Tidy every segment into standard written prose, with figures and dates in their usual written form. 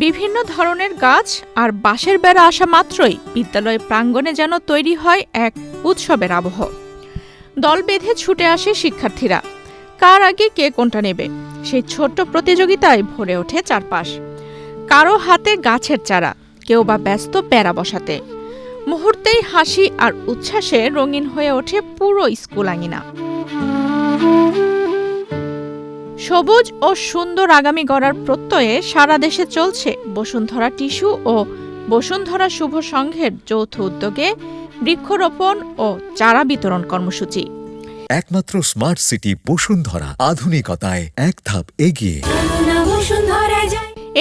বিভিন্ন ধরনের গাছ আর বাঁশের বেড়া আসা মাত্রই বিদ্যালয় প্রাঙ্গণে যেন তৈরি হয় এক উৎসবের আবহ। দল বেঁধে ছুটে আসে শিক্ষার্থীরা। কার আগে কে কোনটা নেবে সেই ছোট্ট প্রতিযোগিতায় ভরে ওঠে চারপাশ। কারো হাতে গাছের চারা, কেউ বা ব্যস্ত বেড়া বসাতে। মুহূর্তেই হাসি আর উচ্ছ্বাসে রঙিন হয়ে ওঠে পুরো স্কুল আঙিনা। সবুজ ও সুন্দর আগামী গড়ার প্রত্যয়ে সারা দেশে চলছে বসুন্ধরা টিস্যু ও বসুন্ধরা শুভ সংঘের যৌথ উদ্যোগে বৃক্ষরোপণ ও চারা বিতরণ কর্মসূচি। একমাত্র স্মার্ট সিটি বসুন্ধরা, আধুনিকতায় এক ধাপ এগিয়ে।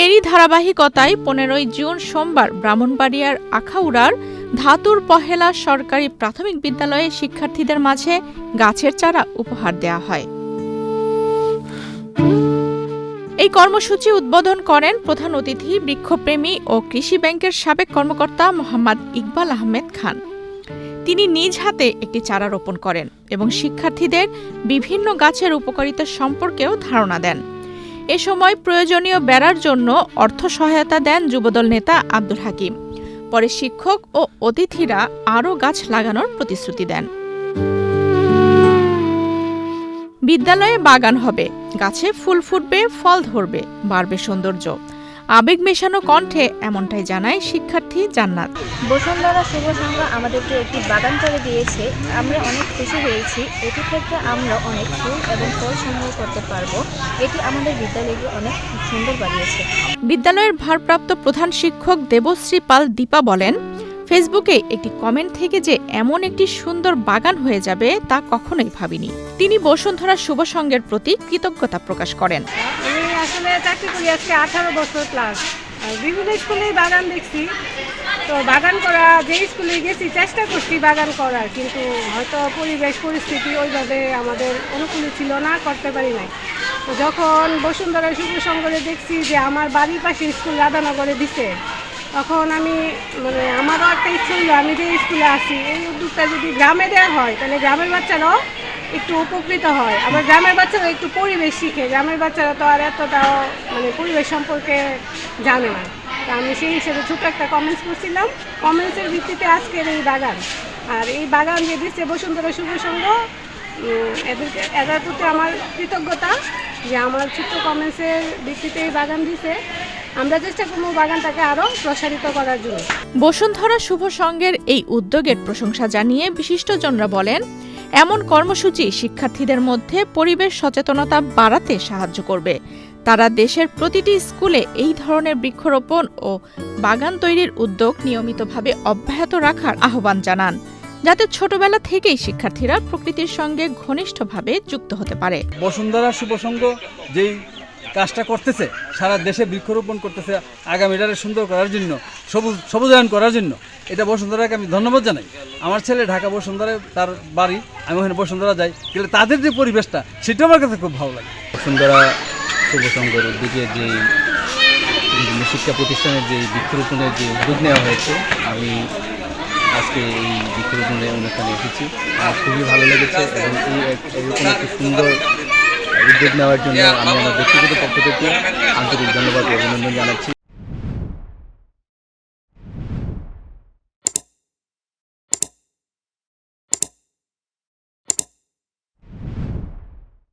এরই ধারাবাহিকতায় 15 জুন সোমবার ব্রাহ্মণবাড়িয়ার আখাউড়ার ধাতুর পহেলা সরকারি প্রাথমিক বিদ্যালয়ে শিক্ষার্থীদের মাঝে গাছের চারা উপহার দেয়া হয়। এই কর্মসূচি উদ্বোধন করেন প্রধান অতিথি বৃক্ষপ্রেমী ও কৃষি ব্যাংকের সাবেক কর্মকর্তা মোহাম্মদ ইকবাল আহমেদ খান। তিনি নিজ হাতে একটি চারা রোপণ করেন এবং শিক্ষার্থীদের বিভিন্ন গাছের উপকারিতা সম্পর্কেও ধারণা দেন। এ সময় প্রয়োজনীয় বেড়ার জন্য অর্থ সহায়তা দেন যুবদল নেতা আব্দুল হাকিম। পরে শিক্ষক ও অতিথিরা আরও গাছ লাগানোর প্রতিশ্রুতি দেন। বিদ্যালয়ে বাগান হবে, গাছে ফুল ফুটবে, ফল ধরবে, বাড়বে সৌন্দর্য। আবেগ মেশানো কণ্ঠে এমনটাই জানায় শিক্ষার্থী জান্নাত। বসুন্ধরা শুভ সংঘ আমাদেরকে একটি বাগান করে দিয়েছে, আমরা অনেক খুশি হয়েছি। এটি থেকে আমরা অনেক ফুল এবং ফল সংগ্রহ করতে পারবো। এটি আমাদের বিদ্যালয়কে অনেক সুন্দর বানিয়েছে। বিদ্যালয়ের ভারপ্রাপ্ত প্রধান শিক্ষক দেবশ্রী পাল দীপা বলেন, ফেসবুকে একটি কমেন্ট থেকে যে এমন একটি সুন্দর বাগান হয়ে যাবে তা কখনোই ভাবিনি। তিনি বসুন্ধরা শুভ সংঘের প্রতি কৃতজ্ঞতা প্রকাশ করেন। আমি আসলে চাকরি করি আজকে 18 বছর প্লাস, বিভিন্ন স্কুলেই বাগান দেখছি। তো বাগান করা, যে স্কুলে গেছি চেষ্টা করছি বাগান করার, কিন্তু হয়তো পরিবেশ পরিস্থিতি ওইভাবে আমাদের অনুকূলে ছিল না, করতে পারি নাই। তো যখন বসুন্ধরা শুভ সংঘে দেখছি যে আমার বাড়ির পাশে স্কুল রাধানগরে দিছে, তখন আমি আমারও একটা ইচ্ছে হলো আমি যে স্কুলে আসি এই উদ্যোগটা যদি গ্রামে দেওয়া হয় তাহলে গ্রামের বাচ্চারাও একটু উপকৃত হয়। আবার গ্রামের বাচ্চারা একটু পরিবেশ শিখে, গ্রামের বাচ্চারা তো আর এতটাও পরিবেশ সম্পর্কে জানে না। তো আমি সেই হিসেবে ছোট একটা কমেন্টস করছিলাম, কমেন্টসের ভিত্তিতে আজকের এই বাগান। আর এই বাগান যে দিচ্ছে বসুন্ধরা শুভ সংঘ, এদের প্রতি আমার কৃতজ্ঞতা যে আমার ছোট্ট কমেন্টসের ভিত্তিতে এই বাগান দিছে। আমরা চেষ্টা করব বাগানটাকে আরও প্রসারিত করার জন্য। বসুন্ধরা শুভ সংঘের এই উদ্যোগের প্রশংসা জানিয়ে বিশিষ্টজনরা বলেন, এমন কর্মসূচি শিক্ষার্থীদের মধ্যে পরিবেশ সচেতনতা বাড়াতে সাহায্য করবে। তারা দেশের প্রতিটি স্কুলে এই ধরনের বৃক্ষরোপণ ও বাগান তৈরির উদ্যোগ নিয়মিতভাবে অব্যাহত রাখার আহ্বান জানান, যাতে ছোটবেলা থেকেই শিক্ষার্থীরা প্রকৃতির সঙ্গে ঘনিষ্ঠভাবে যুক্ত হতে পারে। বসুন্ধরা শুভ সংঘ যেই কাজটা করতেছে, সারা দেশে বৃক্ষরোপণ করতেছে আগামীটারে সুন্দর করার জন্য, সবুজায়ন করার জন্য, এটা বসুন্ধরাকে আমি ধন্যবাদ জানাই। আমার ছেলে ঢাকা বসুন্ধরায় তার বাড়ি, আমি ওখানে বসুন্ধরা যাই, কিন্তু তাদের যে পরিবেশটা সেটা আমার কাছে খুব ভালো লাগে। বসুন্ধরা শুভ সংঘের উদ্যোগে যে বিভিন্ন শিক্ষা প্রতিষ্ঠানের যে বৃক্ষরোপণের যে উদ্যোগ নেওয়া হয়েছে, আমি আজকে এই বৃক্ষরোপণের অনুষ্ঠানে এসেছি। আমার খুবই ভালো লেগেছে এবং এরকম একটি সুন্দর উদ্যোগ নেওয়ার জন্য আমি আমার ব্যক্তিগত পক্ষ থেকে আন্তরিক ধন্যবাদ ও অভিনন্দন জানাচ্ছি।